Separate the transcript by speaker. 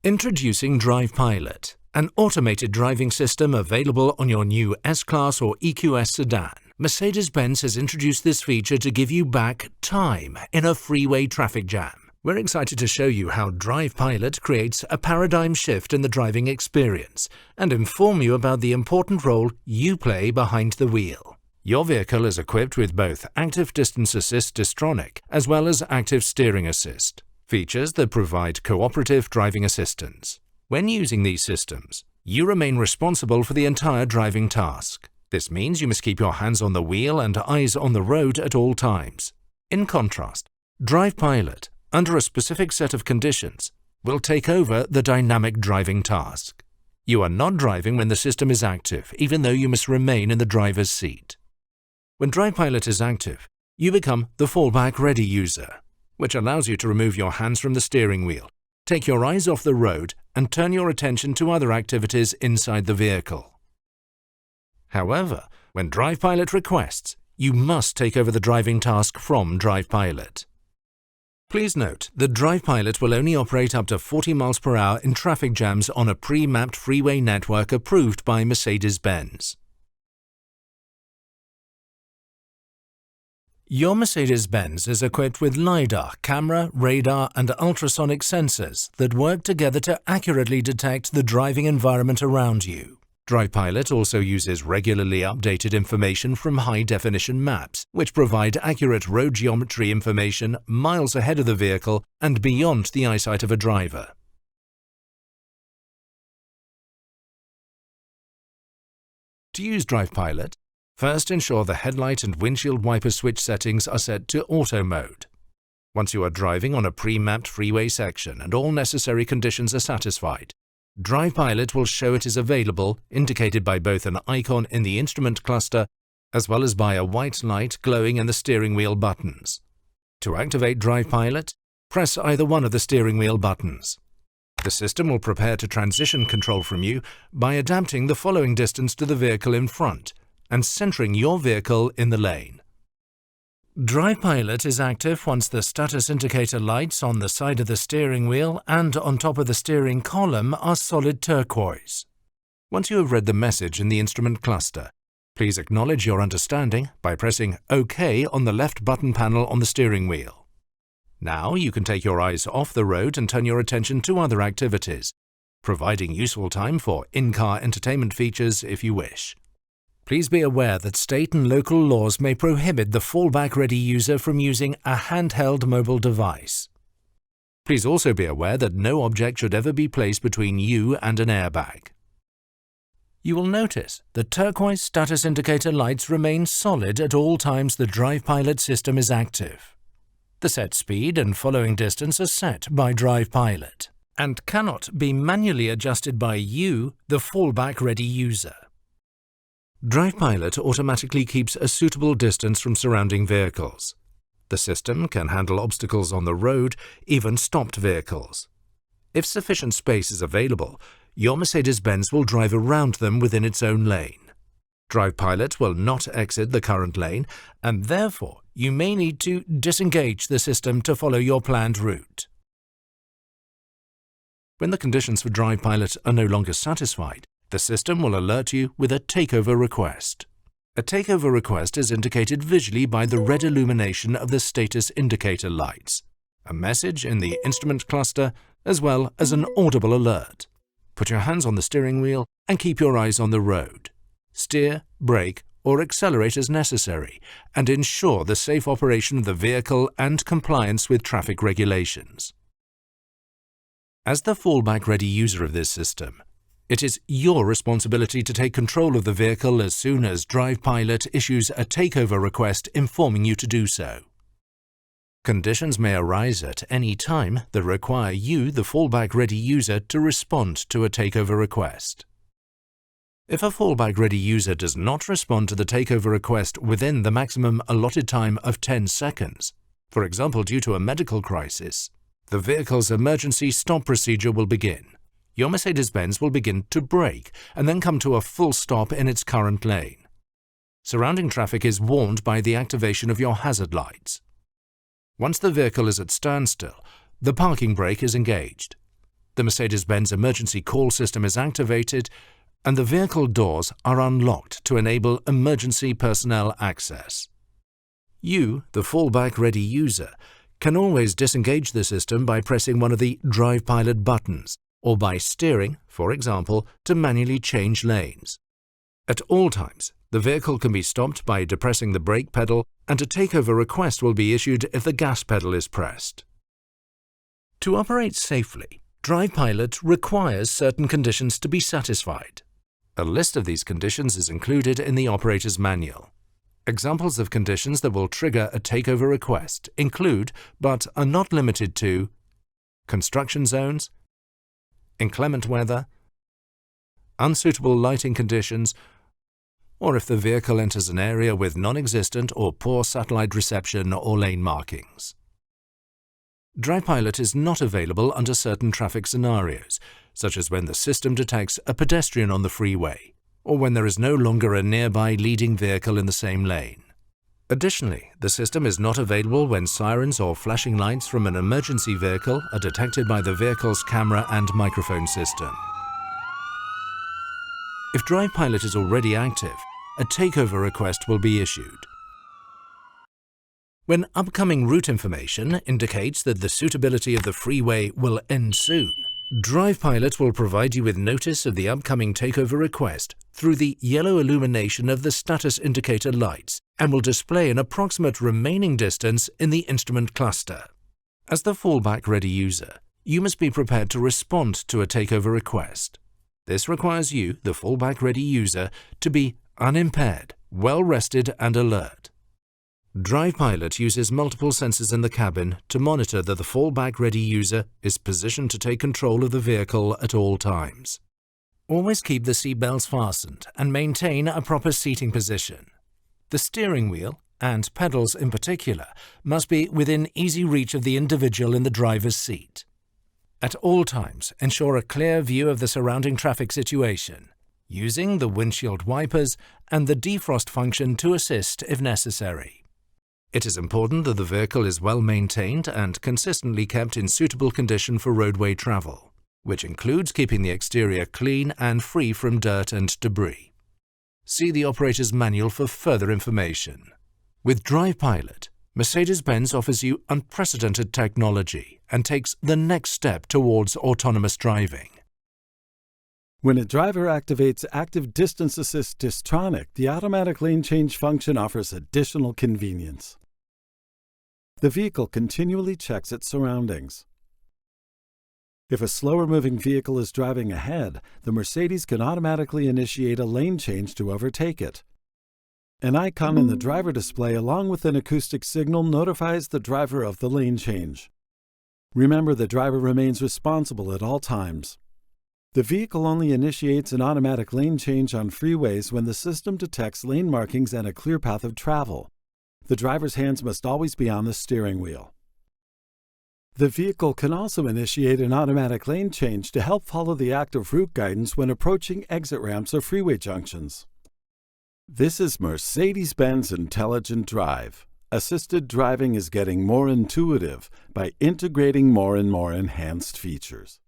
Speaker 1: Introducing DRIVE Pilot, an automated driving system available on your new S-Class or EQS sedan. Mercedes-Benz has introduced this feature to give you back time in a freeway traffic jam. We're excited to show you how DRIVE Pilot creates a paradigm shift in the driving experience and inform you about the important role you play behind the wheel. Your vehicle is equipped with both Active Distance Assist Distronic as well as Active Steering Assist, features that provide cooperative driving assistance. When using these systems, you remain responsible for the entire driving task. This means you must keep your hands on the wheel and eyes on the road at all times. In contrast, DRIVE Pilot, under a specific set of conditions, will take over the dynamic driving task. You are not driving when the system is active, even though you must remain in the driver's seat. When DRIVE Pilot is active, you become the fallback ready user, which allows you to remove your hands from the steering wheel, take your eyes off the road, and turn your attention to other activities inside the vehicle. However, when DRIVE Pilot requests, you must take over the driving task from DRIVE Pilot. Please note that DRIVE Pilot will only operate up to 40 miles per hour in traffic jams on a pre-mapped freeway network approved by Mercedes-Benz. Your Mercedes-Benz is equipped with LiDAR, camera, radar, and ultrasonic sensors that work together to accurately detect the driving environment around you. DRIVE Pilot also uses regularly updated information from high-definition maps, which provide accurate road geometry information miles ahead of the vehicle and beyond the eyesight of a driver. To use DRIVE Pilot, first ensure the headlight and windshield wiper switch settings are set to auto mode. Once you are driving on a pre-mapped freeway section and all necessary conditions are satisfied, DRIVE Pilot will show it is available, indicated by both an icon in the instrument cluster as well as by a white light glowing in the steering wheel buttons. To activate DRIVE Pilot, press either one of the steering wheel buttons. The system will prepare to transition control from you by adapting the following distance to the vehicle in front and centering your vehicle in the lane. DRIVE Pilot is active once the status indicator lights on the side of the steering wheel and on top of the steering column are solid turquoise. Once you have read the message in the instrument cluster, please acknowledge your understanding by pressing OK on the left button panel on the steering wheel. Now you can take your eyes off the road and turn your attention to other activities, providing useful time for in-car entertainment features if you wish. Please be aware that state and local laws may prohibit the fallback-ready user from using a handheld mobile device. Please also be aware that no object should ever be placed between you and an airbag. You will notice the turquoise status indicator lights remain solid at all times the DRIVE Pilot system is active. The set speed and following distance are set by DRIVE Pilot and cannot be manually adjusted by you, the fallback-ready user. DRIVE Pilot automatically keeps a suitable distance from surrounding vehicles. The system can handle obstacles on the road, even stopped vehicles. If sufficient space is available, your Mercedes-Benz will drive around them within its own lane. DRIVE Pilot will not exit the current lane, and therefore you may need to disengage the system to follow your planned route. When the conditions for DRIVE Pilot are no longer satisfied, the system will alert you with a takeover request. A takeover request is indicated visually by the red illumination of the status indicator lights, a message in the instrument cluster, as well as an audible alert. Put your hands on the steering wheel and keep your eyes on the road. Steer, brake, or accelerate as necessary, and ensure the safe operation of the vehicle and compliance with traffic regulations. As the fallback-ready user of this system, it is your responsibility to take control of the vehicle as soon as DRIVE Pilot issues a takeover request informing you to do so. Conditions may arise at any time that require you, the fallback-ready user, to respond to a takeover request. If a fallback-ready user does not respond to the takeover request within the maximum allotted time of 10 seconds, for example due to a medical crisis, the vehicle's emergency stop procedure will begin. Your Mercedes-Benz will begin to brake and then come to a full stop in its current lane. Surrounding traffic is warned by the activation of your hazard lights. Once the vehicle is at standstill, the parking brake is engaged. the Mercedes-Benz emergency call system is activated, and the vehicle doors are unlocked to enable emergency personnel access. You, the fallback-ready user, can always disengage the system by pressing one of the DRIVE Pilot buttons, or by steering, for example, to manually change lanes. At all times, the vehicle can be stopped by depressing the brake pedal, and a takeover request will be issued if the gas pedal is pressed. To operate safely, DRIVE Pilot requires certain conditions to be satisfied. A list of these conditions is included in the operator's manual. Examples of conditions that will trigger a takeover request include, but are not limited to, construction zones, inclement weather, unsuitable lighting conditions, or if the vehicle enters an area with non-existent or poor satellite reception or lane markings. DRIVE Pilot is not available under certain traffic scenarios, such as when the system detects a pedestrian on the freeway, or when there is no longer a nearby leading vehicle in the same lane. Additionally, the system is not available when sirens or flashing lights from an emergency vehicle are detected by the vehicle's camera and microphone system. If DRIVE Pilot is already active, a takeover request will be issued. When upcoming route information indicates that the suitability of the freeway will end soon, DRIVE Pilot will provide you with notice of the upcoming takeover request through the yellow illumination of the status indicator lights and will display an approximate remaining distance in the instrument cluster. As the fallback-ready user, you must be prepared to respond to a takeover request. This requires you, the fallback-ready user, to be unimpaired, well-rested and alert. DRIVE Pilot uses multiple sensors in the cabin to monitor that the fallback-ready user is positioned to take control of the vehicle at all times. Always keep the seatbelts fastened and maintain a proper seating position. The steering wheel, and pedals in particular, must be within easy reach of the individual in the driver's seat. At all times, ensure a clear view of the surrounding traffic situation, using the windshield wipers and the defrost function to assist if necessary. It is important that the vehicle is well maintained and consistently kept in suitable condition for roadway travel, which includes keeping the exterior clean and free from dirt and debris. See the operator's manual for further information. With DRIVE Pilot, Mercedes-Benz offers you unprecedented technology and takes the next step towards autonomous driving.
Speaker 2: When a driver activates Active Distance Assist Distronic, the automatic lane change function offers additional convenience. The vehicle continually checks its surroundings. If a slower-moving vehicle is driving ahead, the Mercedes can automatically initiate a lane change to overtake it. An icon in the driver display along with an acoustic signal notifies the driver of the lane change. Remember, the driver remains responsible at all times. The vehicle only initiates an automatic lane change on freeways when the system detects lane markings and a clear path of travel. The driver's hands must always be on the steering wheel. The vehicle can also initiate an automatic lane change to help follow the active route guidance when approaching exit ramps or freeway junctions. This is Mercedes-Benz Intelligent Drive. Assisted driving is getting more intuitive by integrating more and more enhanced features.